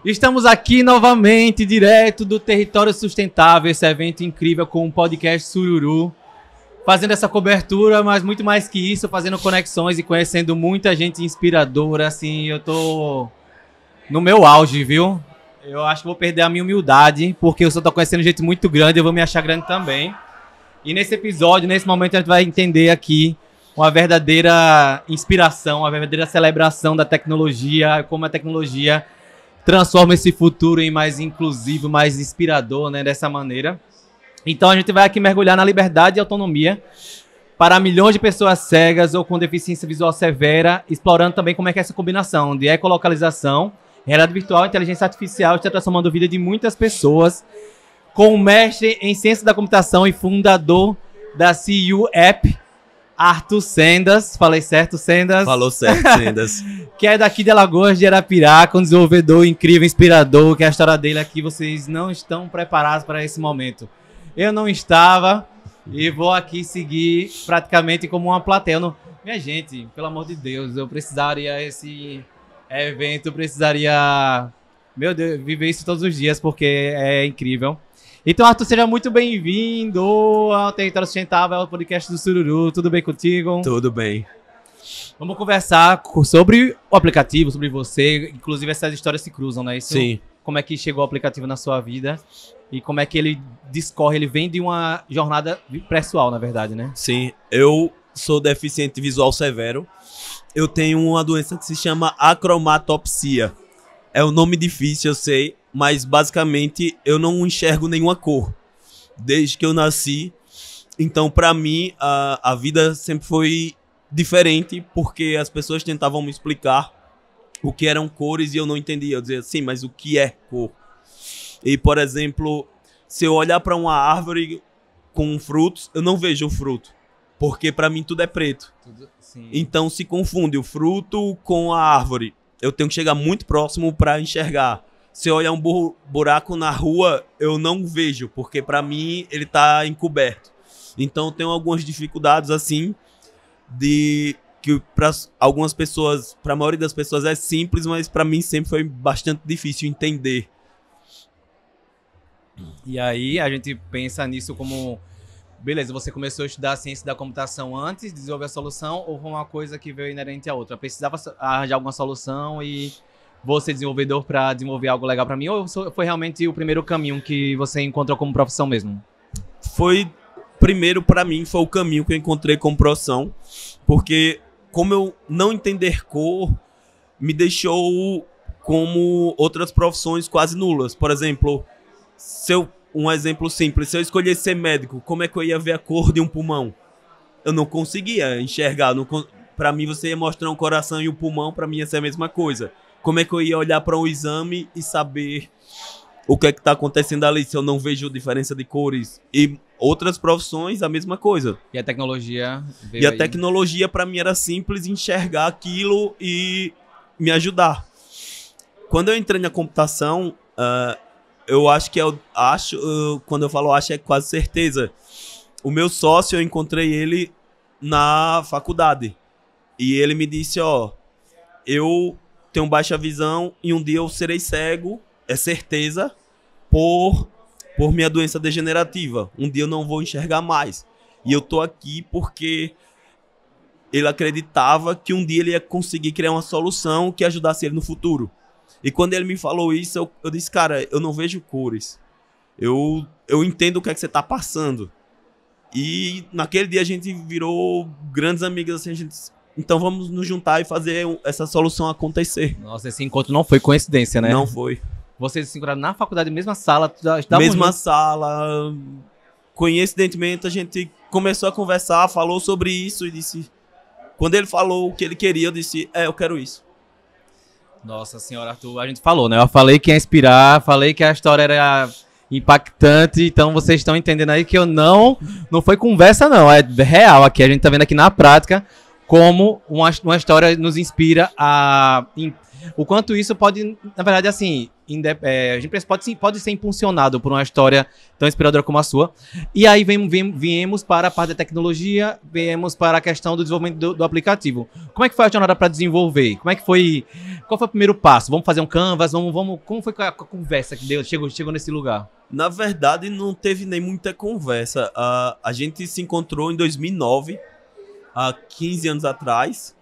Estamos aqui novamente, direto do Território Sustentável, esse evento incrível com o podcast Sururu, fazendo essa cobertura, mas muito mais que isso, fazendo conexões e conhecendo muita gente inspiradora, assim, eu tô no meu auge, viu? Eu acho que vou perder a minha humildade, porque eu só tô conhecendo gente muito grande, eu vou me achar grande também. E nesse episódio, nesse momento, a gente vai entender aqui uma verdadeira inspiração, uma verdadeira celebração da tecnologia, como a tecnologia transforma esse futuro em mais inclusivo, mais inspirador, né, dessa maneira. Então a gente vai aqui mergulhar na liberdade e autonomia para milhões de pessoas cegas ou com deficiência visual severa, explorando também como é que é essa combinação de ecolocalização, realidade virtual e inteligência artificial está transformando a vida de muitas pessoas, com o mestre em ciência da computação e fundador da CU App, Arthur Sendas. Falei certo, Sendas? Falou certo, Sendas. Que é daqui de Alagoas, de Arapiraca, um desenvolvedor incrível, inspirador, que é a história dele aqui, vocês não estão preparados para esse momento. Eu não estava e vou aqui seguir praticamente como uma plateia. Minha gente, pelo amor de Deus, eu precisaria esse evento, precisaria, meu Deus, viver isso todos os dias, porque é incrível. Então, Arthur, seja muito bem-vindo ao Território Sustentável, ao podcast do Sururu. Tudo bem contigo? Tudo bem. Vamos conversar sobre o aplicativo, sobre você. Inclusive, essas histórias se cruzam, né? Isso, sim. Como é que chegou o aplicativo na sua vida e como é que ele discorre. Ele vem de uma jornada pessoal, na verdade, né? Sim. Eu sou deficiente visual severo. Eu tenho uma doença que se chama acromatopsia. É um nome difícil, eu sei. Mas basicamente eu não enxergo nenhuma cor desde que eu nasci. Então pra mim a vida sempre foi diferente, porque as pessoas tentavam me explicar o que eram cores e eu não entendia. Eu dizia assim, mas o que é cor? E por exemplo, se eu olhar para uma árvore com frutos, eu não vejo o fruto, porque pra mim tudo é preto. Então se confunde o fruto com a árvore. Eu tenho que chegar muito próximo para enxergar. Se eu olhar um buraco na rua, eu não vejo, porque pra mim ele tá encoberto. Então eu tenho algumas dificuldades assim, de que para algumas pessoas, pra maioria das pessoas é simples, mas pra mim sempre foi bastante difícil entender. E aí a gente pensa nisso como, beleza, você começou a estudar a ciência da computação antes de desenvolver a solução, ou foi uma coisa que veio inerente à outra? Precisava arranjar alguma solução e você desenvolvedor para desenvolver algo legal para mim, ou foi realmente o primeiro caminho que você encontrou como profissão mesmo? Foi, primeiro para mim, foi o caminho que eu encontrei como profissão, porque como eu não entender cor, me deixou como outras profissões quase nulas. Por exemplo, um exemplo simples, se eu escolhesse ser médico, como é que eu ia ver a cor de um pulmão? Eu não conseguia enxergar. Para mim, você ia mostrar um coração e o pulmão, para mim ia ser a mesma coisa. Como é que eu ia olhar para um exame e saber o que é que está acontecendo ali se eu não vejo diferença de cores? E outras profissões, a mesma coisa. E a tecnologia veio E a aí. tecnologia, para mim, era simples enxergar aquilo e me ajudar. Quando eu entrei na computação, eu acho que quando eu falo acho, é quase certeza. O meu sócio, eu encontrei ele na faculdade. E ele me disse, eu tenho baixa visão e um dia eu serei cego, é certeza, por minha doença degenerativa. Um dia eu não vou enxergar mais. E eu tô aqui porque ele acreditava que um dia ele ia conseguir criar uma solução que ajudasse ele no futuro. E quando ele me falou isso, eu disse, cara, eu não vejo cores. Eu entendo o que é que você tá passando. E naquele dia a gente virou grandes amigos, assim, a gente... Então vamos nos juntar e fazer essa solução acontecer. Nossa, esse encontro não foi coincidência, né? Não foi. Vocês se encontraram na faculdade, mesma sala. Mesma sala. Coincidentemente, a gente começou a conversar, falou sobre isso e disse... Quando ele falou o que ele queria, eu disse, eu quero isso. Nossa senhora, Arthur, a gente falou, né? Eu falei que ia inspirar, falei que a história era impactante, então vocês estão entendendo aí que eu não foi conversa não, é real aqui, a gente tá vendo aqui na prática como uma história nos inspira o quanto isso pode, na verdade, assim, a gente pode ser impulsionado por uma história tão inspiradora como a sua. E aí viemos para a parte da tecnologia, viemos para a questão do desenvolvimento do aplicativo. Como é que foi a jornada para desenvolver? Qual foi o primeiro passo? Vamos fazer um canvas? Como foi a conversa que chegou nesse lugar? Na verdade, não teve nem muita conversa. A gente se encontrou em 2009, há 15 anos atrás.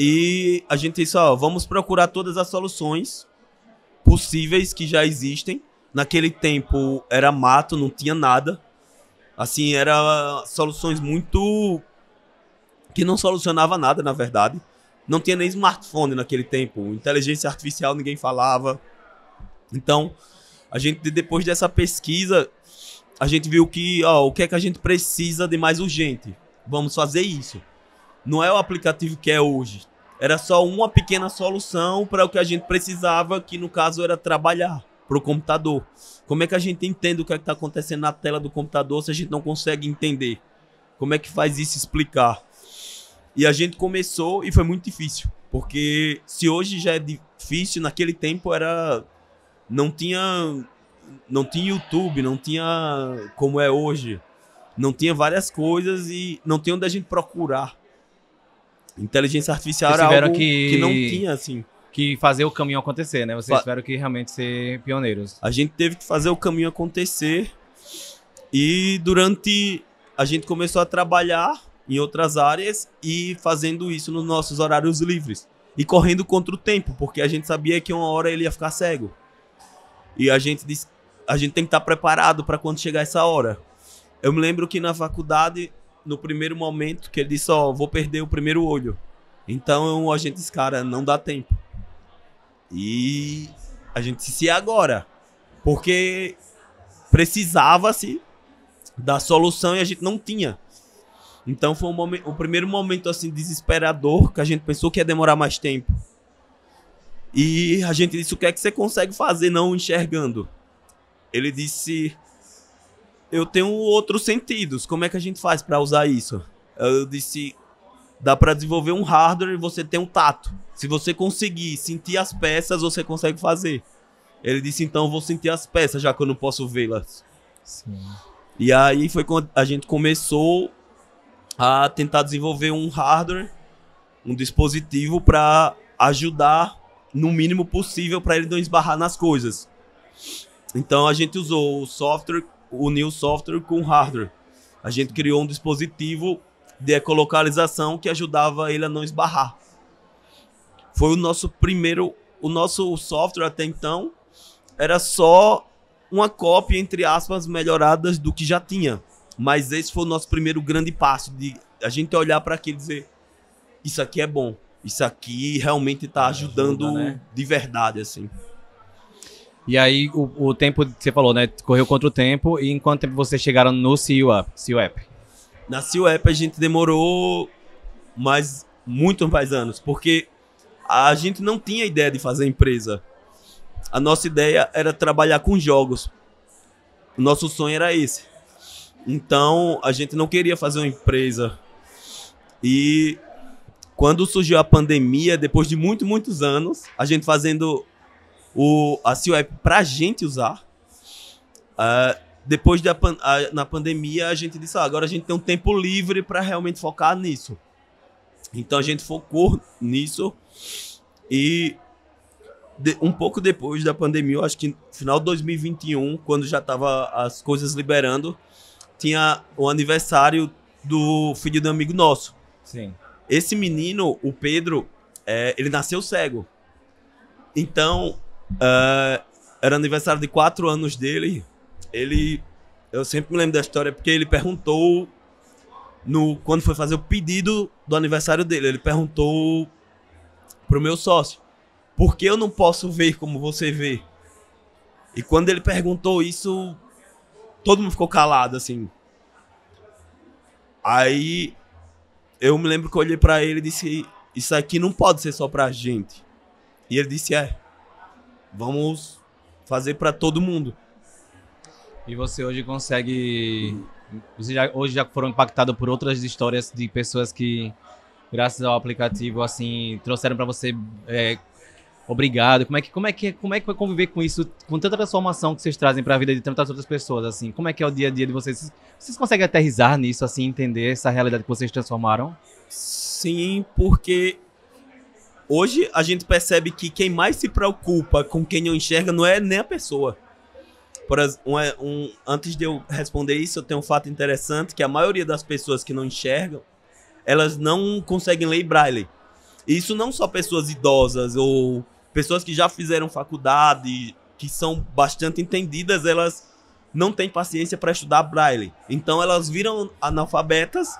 E a gente disse, vamos procurar todas as soluções possíveis que já existem. Naquele tempo era mato, não tinha nada. Assim, era soluções muito... que não solucionava nada, na verdade. Não tinha nem smartphone naquele tempo. Inteligência artificial ninguém falava. Então, a gente, depois dessa pesquisa, a gente viu que, o que é que a gente precisa de mais urgente? Vamos fazer isso. Não é o aplicativo que é hoje. Era só uma pequena solução para o que a gente precisava, que no caso era trabalhar para o computador. Como é que a gente entende o que é está acontecendo na tela do computador se a gente não consegue entender? Como é que faz isso explicar? E a gente começou e foi muito difícil. Porque se hoje já é difícil, naquele tempo era... Não tinha YouTube, não tinha como é hoje. Não tinha várias coisas e não tinha onde a gente procurar. Inteligência artificial era algo que não tinha, assim. Que fazer o caminho acontecer, né? Vocês tiveram que realmente ser pioneiros. A gente teve que fazer o caminho acontecer e a gente começou a trabalhar em outras áreas e fazendo isso nos nossos horários livres. E correndo contra o tempo, porque a gente sabia que uma hora ele ia ficar cego. E a gente disse, a gente tem que estar preparado para quando chegar essa hora. Eu me lembro que na faculdade... No primeiro momento que ele disse, vou perder o primeiro olho. Então a gente disse, cara, não dá tempo. E a gente disse, e agora? Porque precisava-se da solução e a gente não tinha. Então foi o primeiro momento assim desesperador, que a gente pensou que ia demorar mais tempo. E a gente disse, o que é que você consegue fazer não enxergando? Ele disse... Eu tenho outros sentidos. Como é que a gente faz para usar isso? Eu disse, dá para desenvolver um hardware e você tem um tato. Se você conseguir sentir as peças, você consegue fazer. Ele disse, então eu vou sentir as peças, já que eu não posso vê-las. Sim. E aí foi quando a gente começou a tentar desenvolver um hardware, um dispositivo para ajudar no mínimo possível para ele não esbarrar nas coisas. Então a gente usou o software, uniu o software com o hardware. A gente criou um dispositivo de ecolocalização que ajudava ele a não esbarrar. Foi o nosso software até então era só uma cópia, entre aspas, melhorada do que já tinha. Mas esse foi o nosso primeiro grande passo, de a gente olhar para aquilo e dizer, isso aqui é bom, isso aqui realmente está ajudando, né? De verdade, assim. E aí, o tempo que você falou, né? Correu contra o tempo. E em quanto tempo vocês chegaram no CEO App? Na CEO App a gente demorou muito mais anos. Porque a gente não tinha ideia de fazer empresa. A nossa ideia era trabalhar com jogos. O nosso sonho era esse. Então, a gente não queria fazer uma empresa. E quando surgiu a pandemia, depois de muitos anos, a gente fazendo... a CEO App pra gente usar. Depois na pandemia a gente disse, agora a gente tem um tempo livre para realmente focar nisso. Então a gente focou nisso e um pouco depois da pandemia, eu acho que no final de 2021, quando já tava as coisas liberando, tinha o aniversário do filho de um amigo nosso. Sim. Esse menino, o Pedro, ele nasceu cego. Então era aniversário de 4 anos dele. Eu sempre me lembro da história porque ele perguntou quando foi fazer o pedido do aniversário dele, ele perguntou pro meu sócio, por que eu não posso ver como você vê? E quando ele perguntou isso, todo mundo ficou calado, assim. Aí eu me lembro que eu olhei pra ele e disse, isso aqui não pode ser só pra gente. E ele disse, vamos fazer pra todo mundo. E você hoje consegue... Hoje já foram impactados por outras histórias de pessoas que graças ao aplicativo, assim, trouxeram para você obrigado? Como é que foi conviver com isso, com tanta transformação que vocês trazem para a vida de tantas outras pessoas, assim? Como é que é o dia a dia de vocês? Vocês conseguem aterrissar nisso, assim, entender essa realidade que vocês transformaram? Sim, porque hoje a gente percebe que quem mais se preocupa com quem não enxerga não é nem a pessoa. Antes de eu responder isso, eu tenho um fato interessante, que a maioria das pessoas que não enxergam, elas não conseguem ler Braille. E isso não só pessoas idosas ou pessoas que já fizeram faculdade, que são bastante entendidas, elas não têm paciência para estudar Braille. Então elas viram analfabetas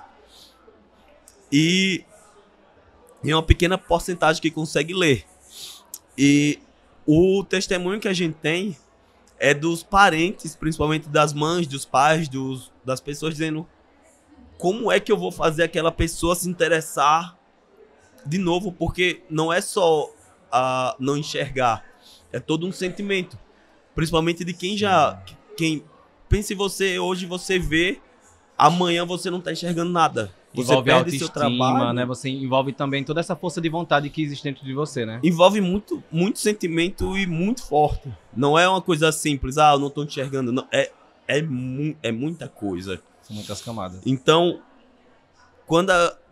e tem uma pequena porcentagem que consegue ler. E o testemunho que a gente tem é dos parentes, principalmente das mães, dos pais, das pessoas dizendo como é que eu vou fazer aquela pessoa se interessar de novo, porque não é só não enxergar, é todo um sentimento, principalmente de quem pense você, hoje você vê, amanhã você não está enxergando nada. Você Envolve perde seu autoestima, trabalho, né? Você envolve também toda essa força de vontade que existe dentro de você, né? envolve muito, muito sentimento e muito forte. Não é uma coisa simples, eu não tô enxergando. Não, é muita coisa. São muitas camadas. Então,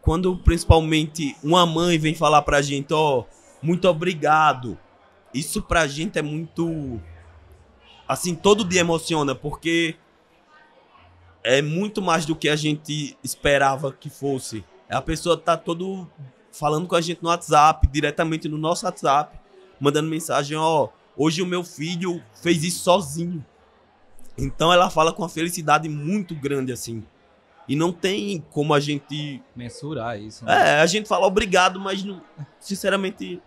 quando principalmente uma mãe vem falar pra gente, muito obrigado. Isso pra gente é muito... Assim, todo dia emociona, porque é muito mais do que a gente esperava que fosse. A pessoa tá todo falando com a gente no WhatsApp, diretamente no nosso WhatsApp, mandando mensagem, hoje o meu filho fez isso sozinho. Então ela fala com uma felicidade muito grande, assim. E não tem como a gente... mensurar isso, né? a gente fala obrigado, mas não, sinceramente,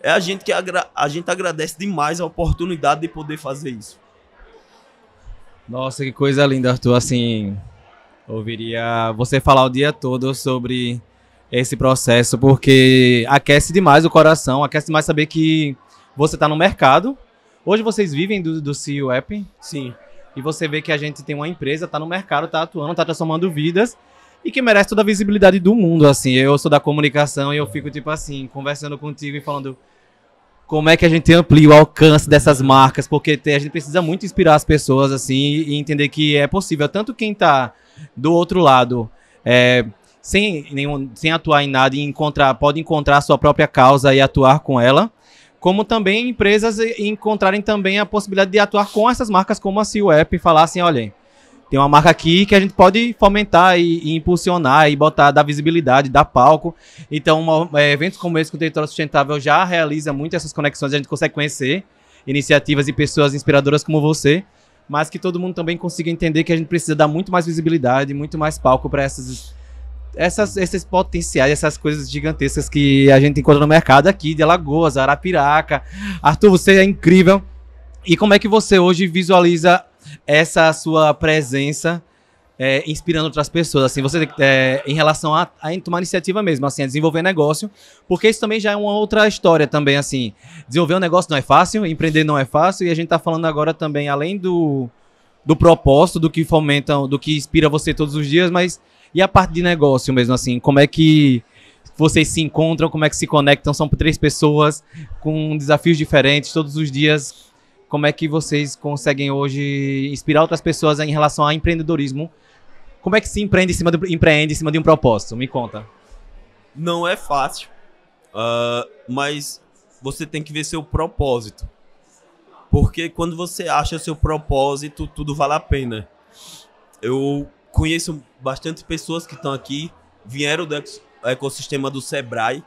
a gente agradece demais a oportunidade de poder fazer isso. Nossa, que coisa linda, Arthur. Assim, ouviria você falar o dia todo sobre esse processo, porque aquece demais o coração, aquece demais saber que você está no mercado. Hoje vocês vivem do CEO App. Sim. E você vê que a gente tem uma empresa, está no mercado, está atuando, está transformando vidas e que merece toda a visibilidade do mundo, assim. Eu sou da comunicação e eu fico, tipo assim, conversando contigo e falando como é que a gente amplia o alcance dessas marcas, porque a gente precisa muito inspirar as pessoas, assim, e entender que é possível. Tanto quem está do outro lado, sem atuar em nada, pode encontrar a sua própria causa e atuar com ela, como também empresas encontrarem também a possibilidade de atuar com essas marcas como a CEO App e falar assim, olha, tem uma marca aqui que a gente pode fomentar e impulsionar e dar visibilidade, dar palco. Então, eventos como esse com o Território Sustentável já realiza muito essas conexões, a gente consegue conhecer iniciativas e pessoas inspiradoras como você, mas que todo mundo também consiga entender que a gente precisa dar muito mais visibilidade, muito mais palco para esses potenciais, essas coisas gigantescas que a gente encontra no mercado aqui, de Alagoas, Arapiraca. Arthur, você é incrível. E como é que você hoje visualiza essa sua presença inspirando outras pessoas? Assim, você, em relação a tomar iniciativa mesmo, assim, a desenvolver negócio, porque isso também já é uma outra história também, assim. Desenvolver um negócio não é fácil, empreender não é fácil, e a gente está falando agora também, além do propósito, do que fomentam, do que inspira você todos os dias, mas e a parte de negócio mesmo, assim, como é que vocês se encontram, como é que se conectam? São 3 pessoas com desafios diferentes todos os dias. Como é que vocês conseguem hoje inspirar outras pessoas em relação ao empreendedorismo? Como é que se empreende em cima de um propósito? Me conta. Não é fácil, mas você tem que ver seu propósito. Porque quando você acha seu propósito, tudo vale a pena. Eu conheço bastante pessoas que estão aqui, vieram do ecossistema do Sebrae,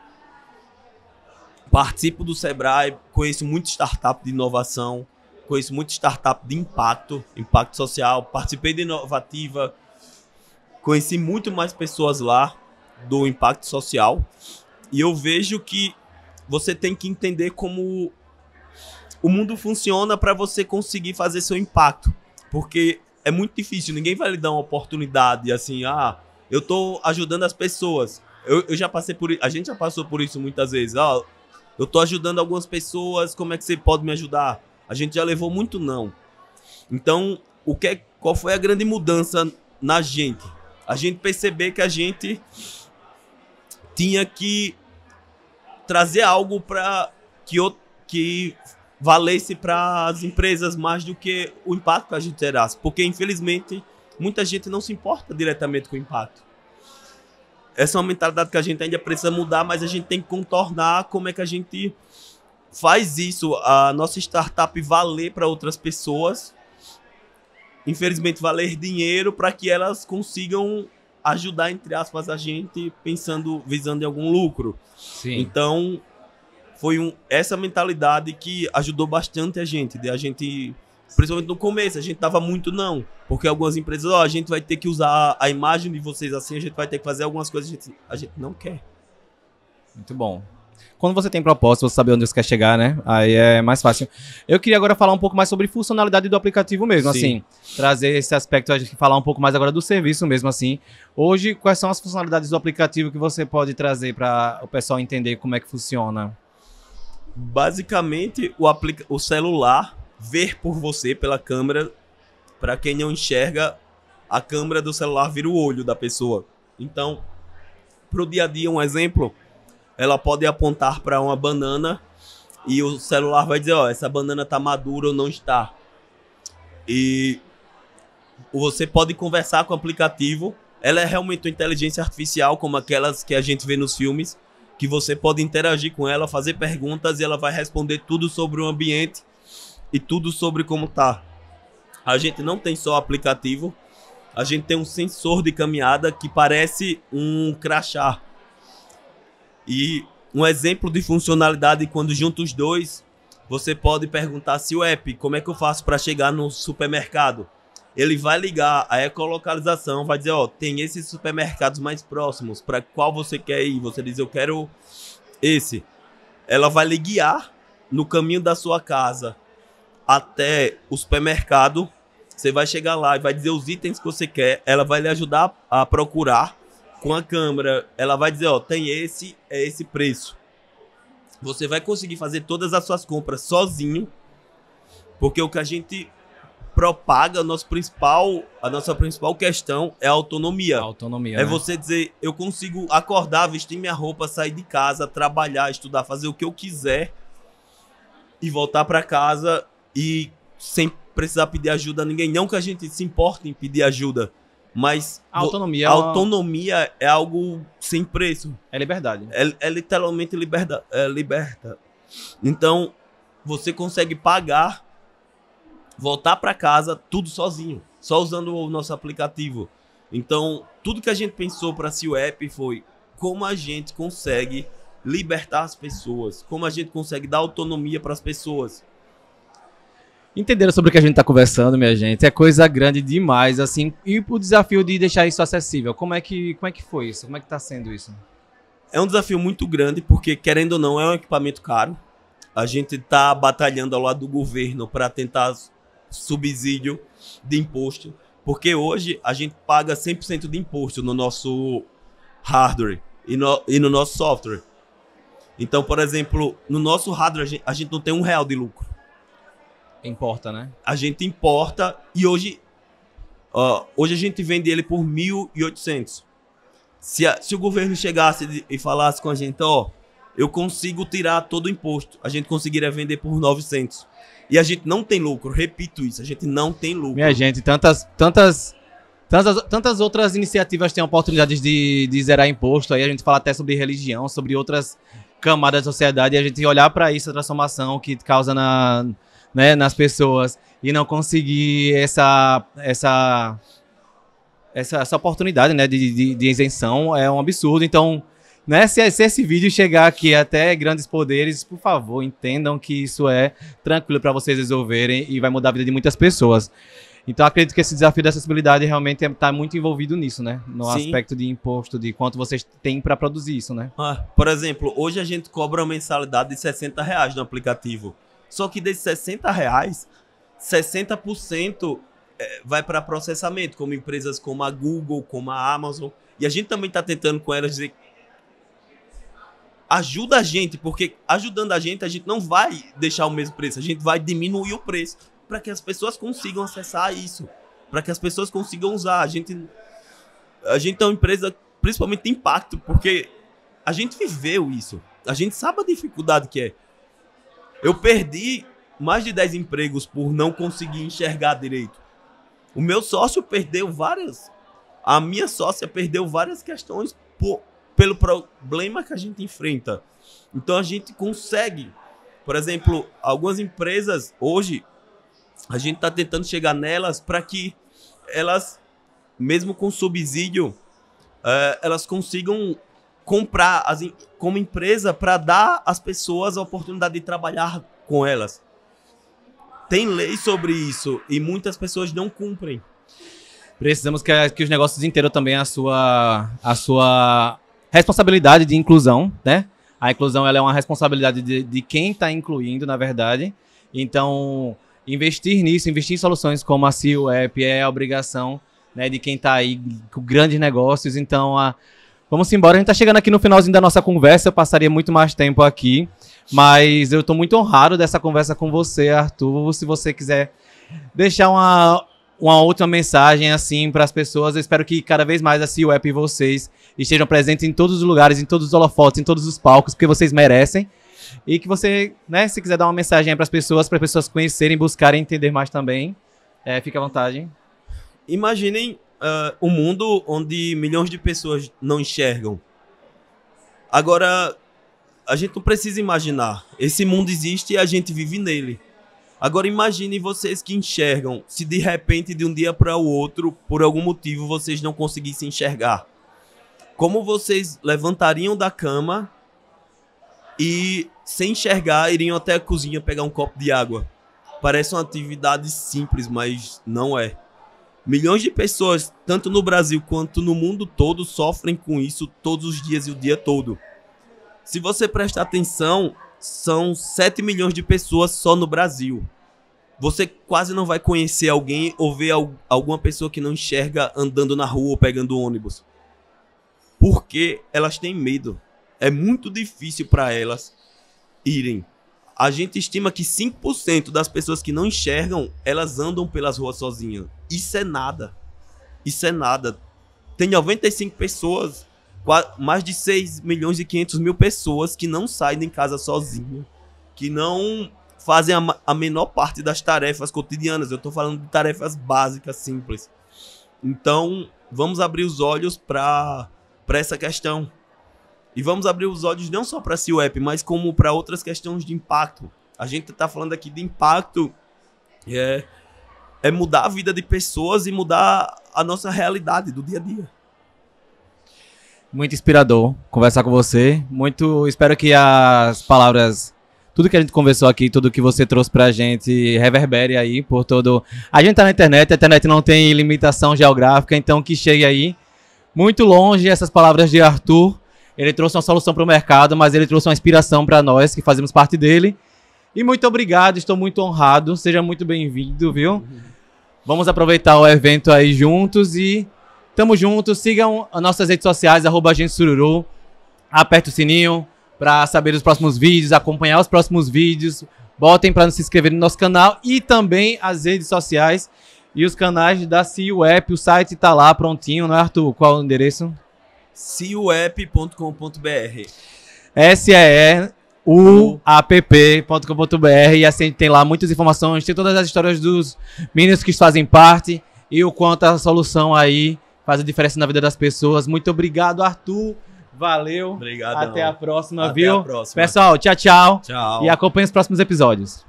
participo do Sebrae, conheço muito startup de inovação, conheço muito startup de impacto social, participei de Inovativa, conheci muito mais pessoas lá do impacto social, e eu vejo que você tem que entender como o mundo funciona para você conseguir fazer seu impacto, porque é muito difícil, ninguém vai lhe dar uma oportunidade assim, eu tô ajudando as pessoas. Eu já passei por isso, a gente já passou por isso muitas vezes, eu tô ajudando algumas pessoas, como é que você pode me ajudar? A gente já levou muito não. Então, qual foi a grande mudança na gente? A gente perceber que a gente tinha que trazer algo para que valesse para as empresas mais do que o impacto que a gente gerasse. Porque, infelizmente, muita gente não se importa diretamente com o impacto. Essa é uma mentalidade que a gente ainda precisa mudar, mas a gente tem que contornar como é que a gente faz isso, a nossa startup valer para outras pessoas, infelizmente valer dinheiro para que elas consigam ajudar, entre aspas, a gente visando em algum lucro. Sim. Então, foi essa mentalidade que ajudou bastante a gente, principalmente no começo, a gente tava muito não, porque algumas empresas, a gente vai ter que usar a imagem de vocês assim, a gente vai ter que fazer algumas coisas, a gente não quer. Muito bom. Quando você tem propósito, você sabe onde você quer chegar, né? Aí é mais fácil. Eu queria agora falar um pouco mais sobre funcionalidade do aplicativo mesmo, Sim. assim. Trazer esse aspecto, a gente falar um pouco mais agora do serviço mesmo, assim. Hoje, quais são as funcionalidades do aplicativo que você pode trazer para o pessoal entender como é que funciona? Basicamente, o celular ver por você pela câmera. Para quem não enxerga, a câmera do celular vira o olho da pessoa. Então, pro dia a dia, um exemplo, ela pode apontar para uma banana e o celular vai dizer, essa banana tá madura ou não está. E você pode conversar com o aplicativo. Ela é realmente uma inteligência artificial, como aquelas que a gente vê nos filmes, que você pode interagir com ela, fazer perguntas e ela vai responder tudo sobre o ambiente e tudo sobre como tá. A gente não tem só aplicativo, a gente tem um sensor de caminhada que parece um crachá. E um exemplo de funcionalidade, quando junta os dois, você pode perguntar se o app, como é que eu faço para chegar no supermercado? Ele vai ligar a ecolocalização, vai dizer, tem esses supermercados mais próximos, para qual você quer ir? Você diz, eu quero esse. Ela vai lhe guiar no caminho da sua casa até o supermercado. Você vai chegar lá e vai dizer os itens que você quer. Ela vai lhe ajudar a procurar com a câmera. Ela vai dizer, tem esse, é esse preço. Você vai conseguir fazer todas as suas compras sozinho, porque o que a gente propaga, a nossa principal questão é a autonomia. A autonomia, é né? Você dizer, eu consigo acordar, vestir minha roupa, sair de casa, trabalhar, estudar, fazer o que eu quiser e voltar para casa e sem precisar pedir ajuda a ninguém. Não que a gente se importe em pedir ajuda, mas a autonomia, autonomia é algo sem preço. É liberdade. É literalmente liberta. Então, você consegue pagar, voltar para casa, tudo sozinho, só usando o nosso aplicativo. Então, tudo que a gente pensou para a App foi como a gente consegue libertar as pessoas, como a gente consegue dar autonomia para as pessoas. Entenderam sobre o que a gente tá conversando, minha gente? É coisa grande demais, assim. E o desafio de deixar isso acessível, como é que foi isso? Como é que tá sendo isso? É um desafio muito grande, porque, querendo ou não, é um equipamento caro. A gente tá batalhando ao lado do governo para tentar subsídio de imposto, porque hoje a gente paga 100% de imposto no nosso hardware e no nosso software. Então, por exemplo, no nosso hardware a gente não tem R$1 de lucro. Importa, né? A gente importa e hoje a gente vende ele por 1.800. Se o governo chegasse e falasse com a gente, eu consigo tirar todo o imposto, a gente conseguiria vender por 900. E a gente não tem lucro, repito isso, a gente não tem lucro. Minha gente, tantas outras iniciativas têm oportunidades de zerar imposto. Aí a gente fala até sobre religião, sobre outras camadas da sociedade, e a gente olhar para isso, a transformação que causa nas pessoas, e não conseguir essa oportunidade, né, de isenção é um absurdo. Então, né, se esse vídeo chegar aqui até grandes poderes, por favor, entendam que isso é tranquilo para vocês resolverem e vai mudar a vida de muitas pessoas. Então, acredito que esse desafio da acessibilidade realmente está muito envolvido nisso, né? No Sim. aspecto de imposto, de quanto vocês têm para produzir isso, né? Por exemplo, hoje a gente cobra uma mensalidade de R$60 no aplicativo. Só que desses R$60, 60% vai para processamento, como empresas como a Google, como a Amazon. E a gente também está tentando com elas dizer, ajuda a gente, porque ajudando a gente não vai deixar o mesmo preço, a gente vai diminuir o preço para que as pessoas consigam acessar isso, para que as pessoas consigam usar. A gente é uma empresa principalmente de impacto, porque a gente viveu isso. A gente sabe a dificuldade que é. Eu perdi mais de 10 empregos por não conseguir enxergar direito. O meu sócio perdeu várias... A minha sócia perdeu várias questões pelo problema que a gente enfrenta. Então a gente consegue. Por exemplo, algumas empresas, hoje, a gente está tentando chegar nelas para que elas, mesmo com subsídio, elas consigam comprar como empresa para dar às pessoas a oportunidade de trabalhar com elas. Tem lei sobre isso e muitas pessoas não cumprem. Precisamos que os negócios inteiros também a sua responsabilidade de inclusão, né? A inclusão ela é uma responsabilidade de quem está incluindo, na verdade. Então, investir nisso, investir em soluções como a CIUEP é a obrigação, né, de quem está aí com grandes negócios. Então, vamos embora. A gente está chegando aqui no finalzinho da nossa conversa. Eu passaria muito mais tempo aqui, mas eu estou muito honrado dessa conversa com você, Arthur. Se você quiser deixar uma última mensagem assim para as pessoas, eu espero que cada vez mais a CIUEP e vocês estejam presentes em todos os lugares, em todos os holofotes, em todos os palcos, porque vocês merecem. E que você, né, se quiser dar uma mensagem para as pessoas conhecerem, buscarem entender mais também, fique à vontade. Imaginem um mundo onde milhões de pessoas não enxergam. Agora, a gente não precisa imaginar. Esse mundo existe e a gente vive nele. Agora imagine vocês que enxergam, se de repente, de um dia para o outro, por algum motivo, vocês não conseguissem enxergar. Como vocês levantariam da cama e, sem enxergar, iriam até a cozinha pegar um copo de água? Parece uma atividade simples, mas não é. Milhões de pessoas, tanto no Brasil quanto no mundo todo, sofrem com isso todos os dias e o dia todo. Se você prestar atenção, são 7 milhões de pessoas só no Brasil. Você quase não vai conhecer alguém ou ver alguma pessoa que não enxerga andando na rua ou pegando ônibus. Porque elas têm medo. É muito difícil para elas irem. A gente estima que 5% das pessoas que não enxergam, elas andam pelas ruas sozinhas. Isso é nada. Isso é nada. Tem 95 pessoas, mais de 6 milhões e 500 mil pessoas que não saem de casa sozinhas, que não fazem a menor parte das tarefas cotidianas. Eu estou falando de tarefas básicas, simples. Então, vamos abrir os olhos para essa questão. E vamos abrir os olhos não só para a CIUEP, mas como para outras questões de impacto. A gente está falando aqui de impacto, é mudar a vida de pessoas e mudar a nossa realidade do dia a dia. Muito inspirador conversar com você. Espero que as palavras, tudo que a gente conversou aqui, tudo que você trouxe pra gente, reverbere aí por todo... A gente tá na internet, a internet não tem limitação geográfica, então que chegue aí muito longe essas palavras de Arthur. Ele trouxe uma solução para o mercado, mas ele trouxe uma inspiração para nós, que fazemos parte dele. E muito obrigado, estou muito honrado. Seja muito bem-vindo, viu? Vamos aproveitar o evento aí juntos e tamo junto. Sigam as nossas redes sociais, @AgenteSururu. Aperte o sininho para saber dos próximos vídeos, acompanhar os próximos vídeos. Botem para se inscrever no nosso canal e também as redes sociais e os canais da CIUEP. O site está lá prontinho, não é, Arthur? Qual o endereço? ciuep.com.br SEEUAPP.com.br. E assim tem lá muitas informações, tem todas as histórias dos meninos que fazem parte e o quanto a solução aí faz a diferença na vida das pessoas. Muito obrigado, Arthur. Valeu. Obrigado. Até a próxima, Até viu? a próxima. Pessoal, tchau, tchau. Tchau. E acompanhe os próximos episódios.